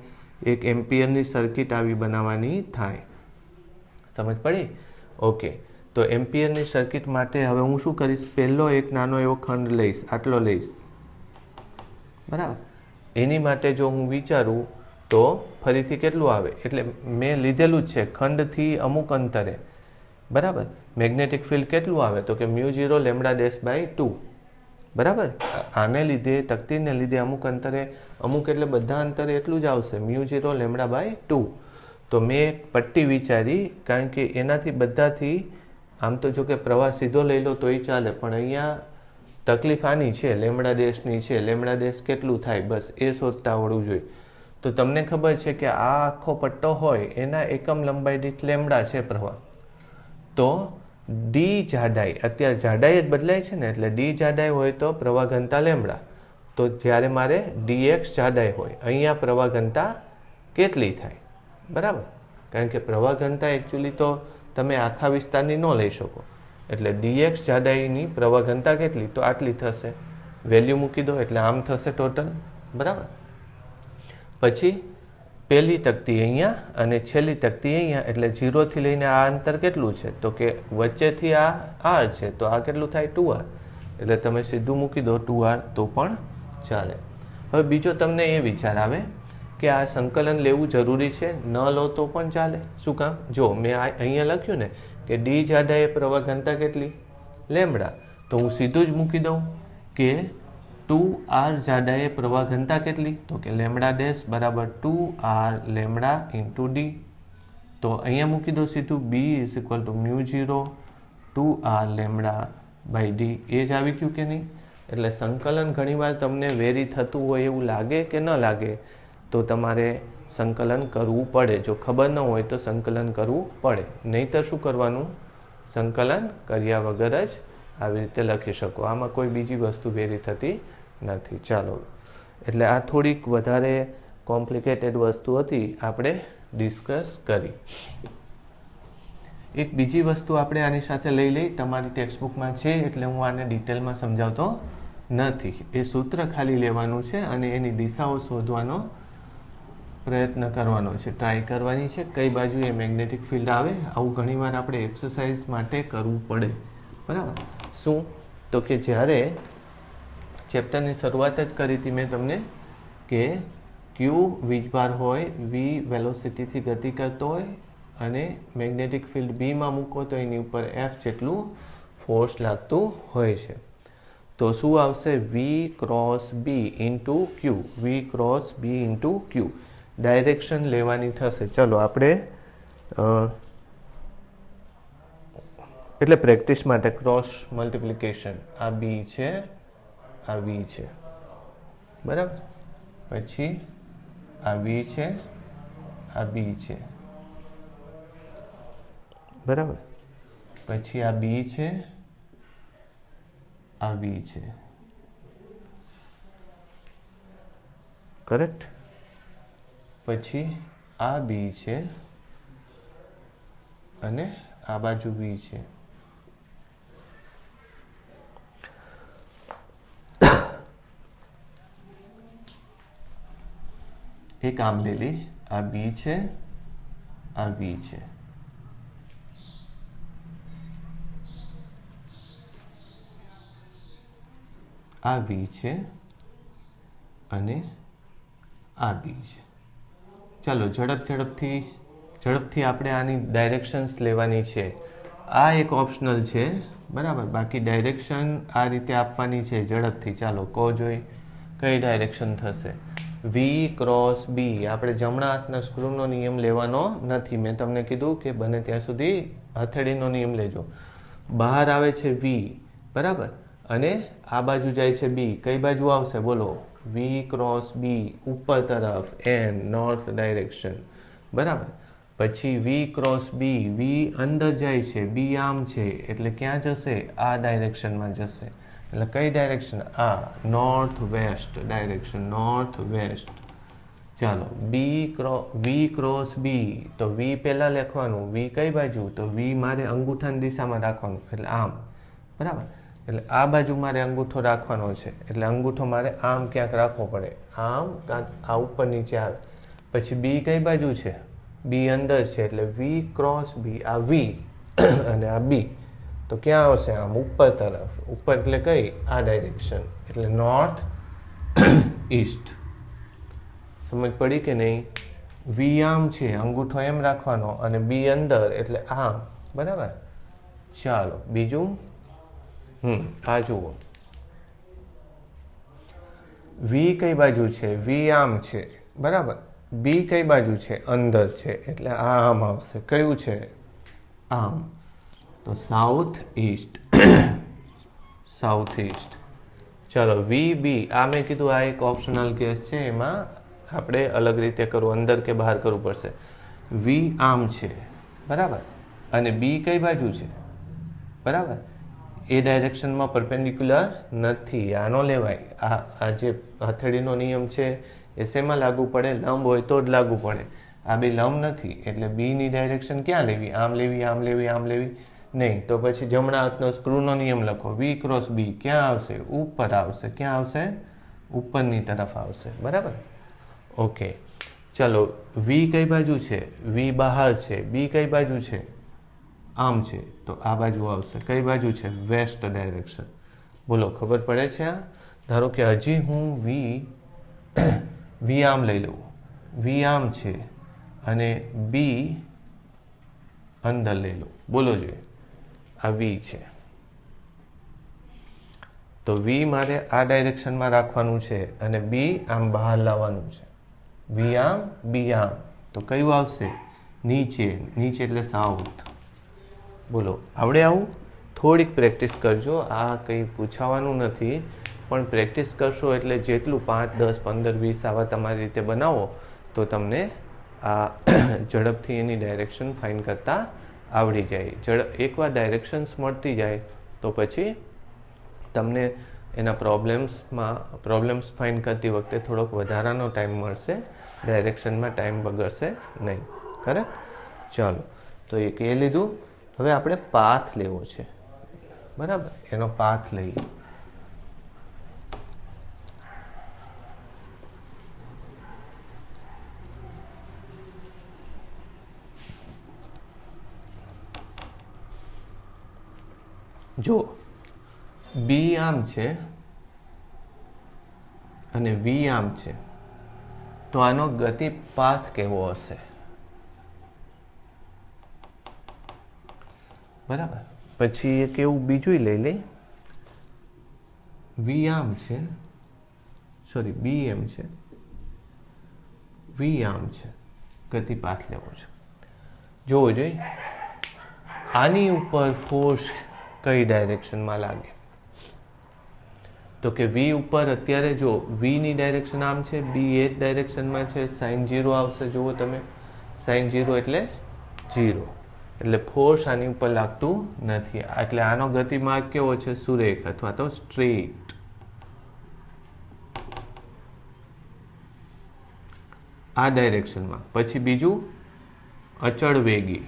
એક એમ્પિયરની સર્કિટ આવી બનાવવાની થાય. સમજ પડી? ઓકે, તો એમ્પિયરની સર્કિટ માટે હવે હું શું કરીશ? પહેલો એક નાનો એવો ખંડ લઈશ, આટલો લઈશ. બરાબર. એની માટે જો હું વિચારું તો ફરીથી કેટલું આવે, એટલે મેં લીધેલું જ છે ખંડથી અમુક અંતરે, બરાબર. મેગ્નેટિક ફિલ્ડ કેટલું આવે તો કે μ0 λ'/2, બરાબર. આને લીધે તકતીને લીધે અમુક અંતરે, અમુક એટલે બધા અંતરે એટલું જ આવશે μ0 λ/2. તો મેં એક પટ્ટી વિચારી, કારણ કે એનાથી બધાથી આમ તો જો કે પ્રવાહ સીધો લઈ લો તોય ચાલે, પણ અહીંયા તકલીફ આની છે, લેમડા છે. લેમડા કેટલું થાય બસ એ શોધતા આવડવું જોઈએ. તો તમને ખબર છે કે આ આખો પટ્ટો હોય એના એકમ લંબાઈ દીઠ લેમડા છે પ્રવાહ. તો ડી જાડાઈ, અત્યારે જાડાઈ જ બદલાય છે ને, એટલે ડી જાડાઈ હોય તો પ્રવાહ ઘનતા લેમડા. તો જ્યારે મારે dx જાડાઈ હોય, અહીંયા પ્રવાહ ઘનતા કેટલી થાય, બરાબર. કારણ કે પ્રવાહ ઘનતા એકચ્યુઅલી તો તમે આખા વિસ્તારની ન લઈ શકો, એટલે dx જાડાઈની પ્રવાહ ઘનતા કેટલી તો આટલી થશે. વેલ્યુ મૂકી દો એટલે આમ થશે ટોટલ, બરાબર. પછી પહેલી તકતી અહીંયા અને છેલ્લી તકતી અહીંયા, એટલે 0થી લઈને આ અંતર કેટલું છે તો કે વચ્ચેથી આ r છે, તો આ કેટલું થાય 2r, એટલે તમે સીધું મૂકી દો 2r તો પણ ચાલે. હવે બીજો તમને એ વિચાર આવે કે આ સંકલન લેવું જરૂરી છે, ન લો તો પણ ચાલે. શું કામ? જો મેં અહીંયા લખ્યું ને કે ડી જાડાઈ પ્રવાહ ઘનતા કેટલી લેમડા, તો હું સીધું જ મૂકી દઉં કે 2r જાડાઈ પ્રવાહ ઘનતા કેટલી તો કે λ' બરાબર 2r લેમડા ઇન્ટુ ડી. તો અહીંયા મૂકી દો સીધું b = μ0 2r λ/d. એ જ આવી ગયું કે નહીં? એટલે સંકલન ઘણીવાર તમને વેરી થતું હોય એવું લાગે કે ન લાગે, તો તમારે સંકલન કરવું પડે. જો ખબર ન હોય તો સંકલન કરવું પડે, નહીંતર શું કરવાનું, સંકલન કર્યા વગર જ આવી રીતે લખી શકો. આમાં કોઈ બીજી વસ્તુ વેરી થતી નથી. ચાલો, એટલે આ થોડીક વધારે કોમ્પ્લિકેટેડ વસ્તુ હતી, આપણે ડિસ્કસ કરી. એક બીજી વસ્તુ આપણે આની સાથે લઈ લઈ, તમારી ટેક્સ્ટબુકમાં છે એટલે હું આને ડિટેલમાં સમજાવતો નથી. એ સૂત્ર ખાલી લેવાનું છે અને એની દિશાઓ શોધવાનો પ્રયત્ન કરવાનો છે, ટ્રાય કરવાની છે કઈ બાજુ એ મેગ્નેટિક ફિલ્ડ આવે. આવું ઘણીવાર આપણે એક્સરસાઇઝ માટે કરવું પડે, બરાબર. શું તો કે જ્યારે ચેપ્ટરની શરૂઆત જ કરી હતી મેં તમને કે ક્યુ વીજભાર હોય, વી વેલોસિટીથી ગતિ કરતો હોય અને મેગ્નેટિક ફિલ્ડ બીમાં મૂકો તો એની ઉપર એફ જેટલું ફોર્સ લાગતું હોય છે. તો શું આવશે? We cross B into Q, we cross B into Q. Direction લેવાની થશે. ચલો આપણે એટલે પ્રેક્ટિસ માટે ક્રોસ મલ્ટિપ્લિકેશન, આ બી છે, આ વી છે, બરાબર. પછી આ વી છે, આ બી છે, બરાબર. પછી આ બી છે, આ વી છે, કરેક્ટ. પછી આ બી છે અને આ બાજુ વી છે. એક આમ લઈ લી, આ બી છે, આ વી છે, આ વી છે અને આ બી છે. ચાલો ઝડપથી આપણે આની ડાયરેક્શન્સ લેવાની છે. આ એક ઓપ્શનલ છે, બરાબર. બાકી ડાયરેક્શન આ રીતે આપવાની છે ઝડપથી. ચાલો કહો જોઈ કઈ ડાયરેક્શન થશે. વી ક્રોસ બી, આપણે જમણા હાથના સ્ક્રૂનો નિયમ લેવાનો નથી. મેં તમને કીધું કે બને ત્યાં સુધી હથેળીનો નિયમ લેજો. બહાર આવે છે વી, બરાબર, અને આ બાજુ જાય છે બી. કઈ બાજુ આવશે બોલો? વી ક્રોસ બી, ઉપર તરફ, એન નોર્થ ડાયરેક્શન, બરાબર. પછી વી ક્રોસ બી, વી અંદર જાય છે, બી આમ છે, એટલે ક્યાં જશે? આ ડાયરેક્શનમાં જશે. એટલે કઈ ડાયરેક્શન? આ north waste direction, north waste. ચાલો વી ક્રોસ બી, તો વી પહેલાં લખવાનું. વી કઈ બાજુ? તો વી મારે અંગૂઠાની દિશામાં રાખવાનું, એટલે આમ, બરાબર. એટલે આ બાજુ મારે અંગૂઠો રાખવાનો છે, એટલે અંગૂઠો મારે આમ ક્યાંક રાખવો પડે, આમ કાં આ ઉપર નીચે આવે. પછી બી કઈ બાજુ છે? બી અંદર છે, એટલે વી ક્રોસ બી, આ વી અને આ બી, તો ક્યાં આવશે? આમ ઉપર તરફ. ઉપર એટલે કઈ? આ ડાયરેક્શન, એટલે નોર્થ ઈસ્ટ. સમજ પડી કે નહીં? વી આમ છે, અંગૂઠો એમ રાખવાનો અને બી અંદર એટલે આમ. બરાબર. ચાલો બીજું. આ જુઓ, વી કઈ બાજુ છે? વી આમ છે. બરાબર. બી કઈ બાજુ છે? અંદર છે એટલે આ આમ આવશે. કયું છે? આમ. તો સાઉથ ઈસ્ટ. South East. ચલો વી બી, આ મેં કીધું આ એક ઓપ્શનલ કેસ છે, એમાં આપણે અલગ રીતે કરવું, અંદર કે બહાર કરવું પડશે. વી આમ છે. બરાબર. અને બી કઈ બાજુ છે? બરાબર. એ ડાયરેક્શનમાં પરપેન્ડિક્યુલર નથી, આનો લેવાય. આ જે હથેળીનો નિયમ છે એ શેમાં લાગુ પડે? લંબ હોય તો જ લાગુ પડે. આ બે લંબ નથી એટલે બીની ડાયરેક્શન ક્યાં લેવી? આમ લેવી, આમ લેવી, આમ લેવી નહીં. તો પછી જમણા હાથનો સ્ક્રૂનો નિયમ લખો. વી ક્રોસ બી ક્યાં આવશે? ઉપર આવશે. ક્યાં આવશે? ઉપરની તરફ આવશે. બરાબર. ઓકે. ચલો વી કઈ બાજુ છે? વી બહાર છે. બી કઈ બાજુ છે? આમ છે. તો આ બાજુ આવશે. કઈ બાજુ છે? West direction. બોલો ખબર પડે છે? આ ધારો કે હજી હું વી આમ લઈ લઉં. વી આમ છે અને બી અંદર લઈ લઉં. બોલો જોઈએ, આ વી છે તો વી મારે આ ડાયરેક્શનમાં રાખવાનું છે અને બી આમ બહાર લાવવાનું છે. વી આમ, બી આમ. તો કયું આવશે? નીચે. નીચે એટલે સાઉથ. બોલો આવડે આવું? થોડીક પ્રેક્ટિસ કરજો. આ કંઈ પૂછાવાનું નથી, પણ પ્રેક્ટિસ કરશો એટલે જેટલું 5, 10, 15, 20 આવા તમારી રીતે બનાવો તો તમને આ ઝડપથી એની ડાયરેક્શન ફાઇન કરતા આવડી જાય. એકવાર ડાયરેક્શન્સ મળતી જાય તો પછી તમને એના પ્રોબ્લેમ્સ ફાઇન કરતી વખતે થોડોક વધારાનો ટાઈમ મળશે. ડાયરેક્શનમાં ટાઈમ બગડશે નહીં. કરેક્ટ? ચાલો તો એક એ લીધું. હવે આપણે પાથ લેવો છે. બરાબર. એનો પાથ લઈએ. જો બી આમ છે અને વી આમ છે તો આનો ગતિ પાથ કેવો હશે? બરાબર. પછી એક એવું બીજું લઈ લઈ. વી આમ છે, સોરી બી એમ છે, વી આમ છે, ગતિ પાથ લેવો છે. જોવો જોઈએ આની ઉપર ફોર્સ કઈ ડાયરેક્શનમાં લાગે. તો કે વી ઉપર અત્યારે જો વીની ડાયરેક્શન આમ છે, બી એ જ ડાયરેક્શનમાં છે, સાઇન 0 આવશે. જુઓ તમે, સાઇન 0 એટલે 0, એટલે ફોર્સ આની ઉપર લાગતું નથી. એટલે આનો ગતિમાર્ગ કેવો છે? સુરેખ અથવા તો સ્ટ્રેટ. આ ડાયરેક્શનમાં. પછી બીજું અચળ વેગી,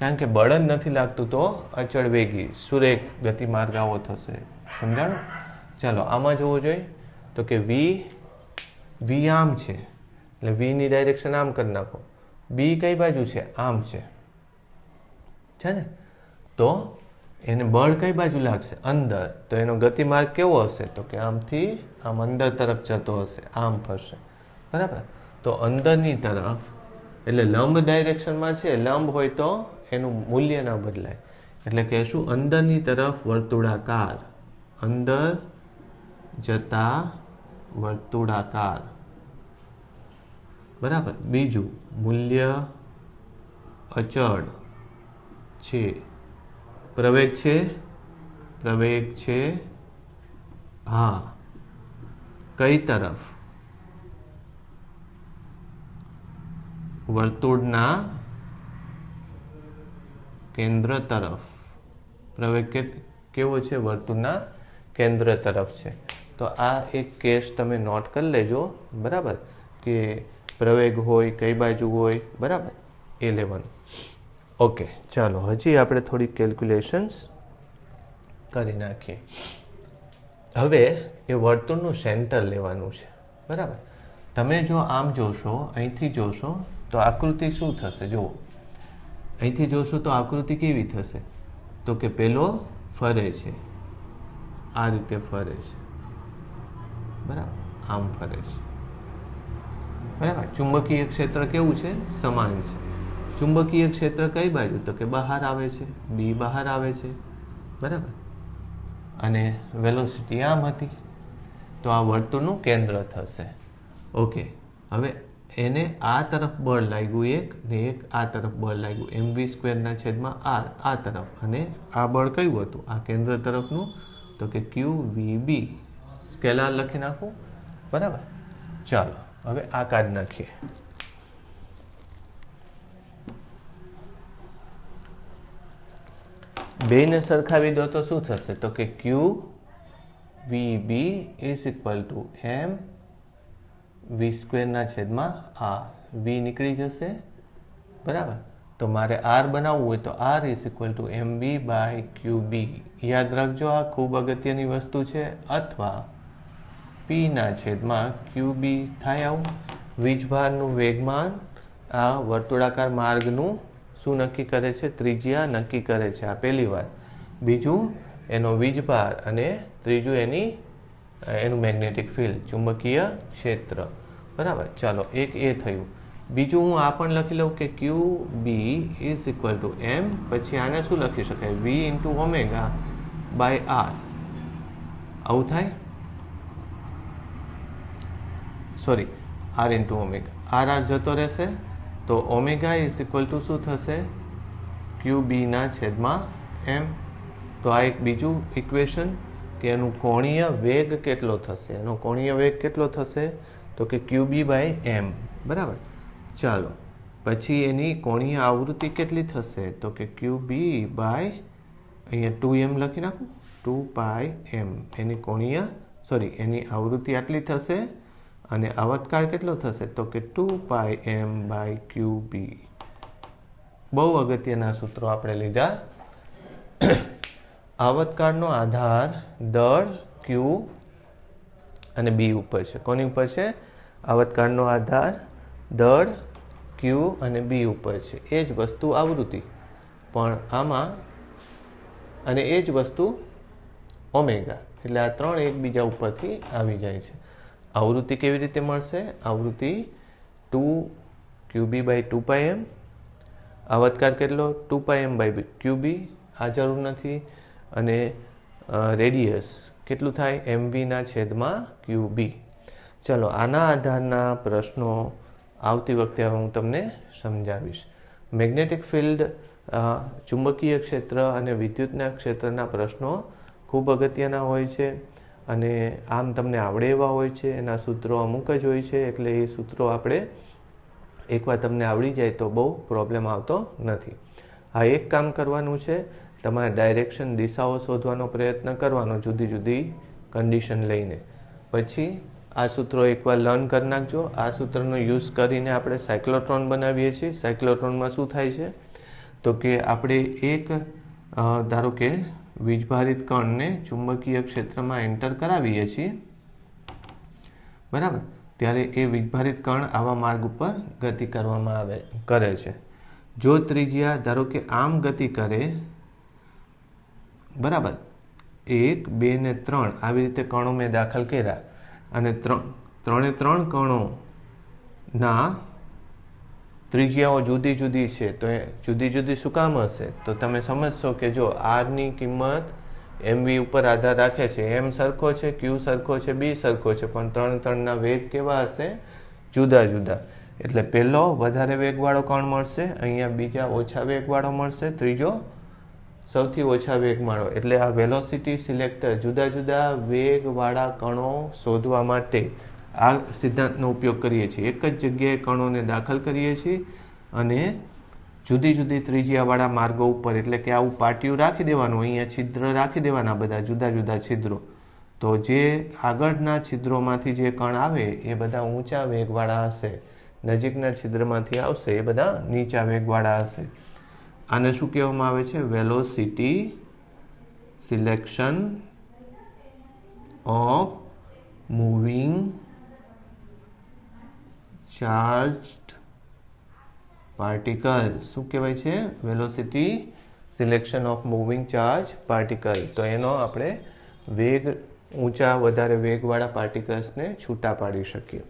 કારણ કે બળ જ નથી લાગતું તો અચળ વેગી સુરેખ ગતિમાર્ગ આવો થશે. સમજાણું? ચાલો આમાં જોવું જોઈએ તો કે વી આમ છે એટલે વીની ડાયરેક્શન આમ કરી નાખો. બી કઈ બાજુ છે? આમ છે ને? તો એને બળ કઈ બાજુ લાગશે? અંદર. તો એનો ગતિમાર્ગ કેવો હશે? તો કે આમથી આમ અંદર તરફ જતો હશે, આમ ફરશે. બરાબર. તો અંદરની તરફ એટલે લંબ ડાયરેક્શનમાં છે. લંબ હોય તો એનું મૂલ્ય ન બદલાય એટલે કહેશું અંદરની તરફ વર્તુળાકાર, અંદર જતા વર્તુળાકાર. બરાબર. બીજું મૂલ્ય અચળ છે. પ્રવેગ છે હા. કઈ તરફ? વર્તુળના કેન્દ્ર તરફ. પ્રવેગ કેવો છે? વર્તુળના કેન્દ્ર તરફ છે. તો આ એક કેસ તમે નોટ કરી લેજો. બરાબર. કે પ્રવેગ હોય કઈ બાજુ હોય. બરાબર. એ લેવાનું. ઓકે. ચાલો હજી આપણે થોડી કેલ્ક્યુલેશન્સ કરી નાખીએ. હવે એ વર્તુળનું સેન્ટર લેવાનું છે. બરાબર. તમે જો આમ જોશો, અહીંથી જોશો તો આકૃતિ શું થશે? જુઓ, અહીંથી જોશો તો આકૃતિ કેવી થશે? તો કે પેલો ફરે છે, આ રીતે ફરે છે. બરાબર, આમ ફરે છે, બરાબર. ચુંબકીય ક્ષેત્ર કેવું છે? સમાન છે. ચુંબકીય ક્ષેત્ર કઈ બાજુ? તો કે બહાર આવે છે, બી બહાર આવે છે, બરાબર. અને વેલોસિટી આમ હતી, તો આ વર્તુળનું કેન્દ્ર થશે. ઓકે, હવે એને આ તરફ બળ લાગ્યું એક ને એક આ તરફ બળ લાગ્યું, mv²/r આ તરફ, અને આ બળ કયું હતું? આ કેન્દ્ર તરફનું, તો કે QVB. સ્કેલાર લખી નાખું, બરાબર. ચાલો હવે આ કાઢી નાખીએ. બેને સરખાવી દો તો શું થશે? તો કે QVB is equal two mv²/r. v નીકળી જશે, બરાબર. તો મારે r બનાવવું હોય તો r is equal two mv/qb. યાદ રાખજો, આ ખૂબ અગત્યની વસ્તુ છે. અથવા p/qb થાય આવું. વીજભારનું વેગમાન આ વર્તુળાકાર માર્ગનું શું નક્કી કરે છે? ત્રિજ્યા નક્કી કરે છે. આ પહેલી વાત. બીજું એનો વીજભાર, અને ત્રીજું એનું મેગ્નેટિક ફિલ્ડ, ચુંબકીય ક્ષેત્ર, બરાબર. ચાલો, એક એ થયું. બીજું હું આ પણ લખી લઉં કે QB is equal two m, પછી આને શું લખી શકાય? v × ω/r. આવું થાય, સોરી, r × ω. r જતો રહેશે, તો ω ઇઝ ઇક્વલ ટુ શું થશે? QB/m. તો આ એક બીજું ઇક્વેશન, કે એનું કોણીય વેગ કેટલો થશે? એનો કોણીય વેગ કેટલો થશે? તો કે QB/m, બરાબર. ચાલો, પછી એની કોણીય આવૃત્તિ કેટલી થશે? તો કે QB બાય, અહીંયા 2m લખી નાખું, 2πm. એની આવૃત્તિ આટલી થશે, અને આવર્તકાળ કેટલો થશે? તો કે 2πm/QB. બહુ અગત્યના સૂત્રો આપણે લીધા. આવર્તકાળનો આધાર દળ Q અને B ઉપર છે. કોની ઉપર છે? આવર્તકાળનો આધાર દળ Q અને B ઉપર છે. એ જ વસ્તુ આવૃત્તિ પણ આમાં, અને એ જ વસ્તુ ઓમેગા. એટલે આ ત્રણ એકબીજા ઉપરથી આવી જાય છે. આવૃત્તિ કેવી રીતે મળશે? આવૃત્તિ 2QB/2πm. આવર્તકાળ કેટલો? 2πm/QB. આ જરૂર નથી. અને રેડિયસ કેટલું થાય? mv/QB. ચલો, આના આધારના પ્રશ્નો આવતી વખતે હવે હું તમને સમજાવીશ. મેગ્નેટિક ફિલ્ડ, ચુંબકીય ક્ષેત્ર અને વિદ્યુતના ક્ષેત્રના પ્રશ્નો ખૂબ અગત્યના હોય છે, અને આમ તમને આવડે એવા હોય છે. એના સૂત્રો અમુક જ હોય છે, એટલે એ સૂત્રો આપણે એકવાર તમને આવડી જાય તો બહુ પ્રોબ્લેમ આવતો નથી. આ એક કામ કરવાનું છે, તમારે ડાયરેક્શન, દિશાઓ શોધવાનો પ્રયત્ન કરવાનો, જુદી જુદી કન્ડિશન લઈને. પછી આ સૂત્રો એકવાર લર્ન કરી નાખજો. આ સૂત્રનો યુઝ કરીને આપણે સાયક્લોટ્રોન બનાવીએ છીએ. સાયક્લોટ્રોનમાં શું થાય છે? તો કે આપણે એક, ધારો કે વીજભારિત કણને ચુંબકીય ક્ષેત્રમાં એન્ટર કરાવીએ છીએ, બરાબર. ત્યારે એ વીજભારિત કણ આવા માર્ગ ઉપર ગતિ કરવામાં કરે છે. જો ત્રિજ્યા ધારો કે આમ ગતિ કરે, બરાબર, 1, 2 ને 3 આવી રીતે કણો મેં દાખલ કર્યા, અને ત્રણે ત્રણ કણોના ત્રિજ્યાઓ જુદી જુદી છે. તો એ જુદી જુદી શું કામ હશે? તો તમે સમજશો કે જો આરની કિંમત mv ઉપર આધાર રાખે છે. m સરખો છે, q સરખો છે, b સરખો છે, પણ ત્રણના વેગ કેવા હશે? જુદા જુદા. એટલે પહેલો વધારે વેગવાળો કણ મળશે, અહીંયા બીજા ઓછા વેગવાળો મળશે, ત્રીજો સૌથી ઓછા વેગવાળો. એટલે આ વેલોસિટી સિલેક્ટર, જુદા જુદા વેગવાળા કણો શોધવા માટે આ સિદ્ધાંતનો ઉપયોગ કરીએ છીએ. એક જ જગ્યાએ કણોને દાખલ કરીએ છીએ, અને જુદી જુદી ત્રિજ્યાવાળા માર્ગો ઉપર, એટલે કે આવું પાટિયું રાખી દેવાનું, અહીંયા છિદ્ર રાખી દેવાના, બધા જુદા જુદા છિદ્રો. તો જે આગળના છિદ્રોમાંથી જે કણ આવે એ બધા ઊંચા વેગવાળા હશે, નજીકના છિદ્રમાંથી આવશે એ બધા નીચા વેગવાળા હશે. આને શું કહેવામાં આવે છે? Velocity selection of moving charged particle. શું કહેવાય છે? Velocity selection of moving charge particle. તો એનો આપણે વેગ ઊંચા વધારે વેગવાળા પાર્ટિકલ્સને છૂટા પાડી શકીએ.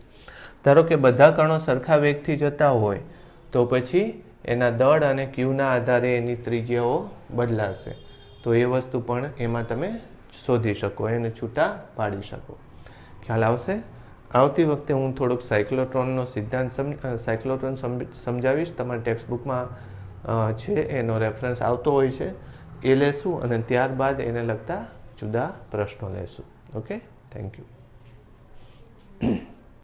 ધારો કે બધા કણો સરખા વેગથી જતા હોય તો પછી એના દળ અને ક્યુના આધારે એની ત્રિજ્યાઓ બદલાશે. તો એ વસ્તુ પણ એમાં તમે શોધી શકો, એને છૂટા પાડી શકો. ખ્યાલ આવશે? આવતી વખતે હું થોડુંક સાયક્લોટ્રોનનો સિદ્ધાંત સાયક્લોટ્રોન સમજાવીશ. તમારા ટેક્સ્ટબુકમાં છે, એનો રેફરન્સ આવતો હોય છે, એ લેશું અને ત્યારબાદ એને લગતા જુદા પ્રશ્નો લેશું. Okay, thank you.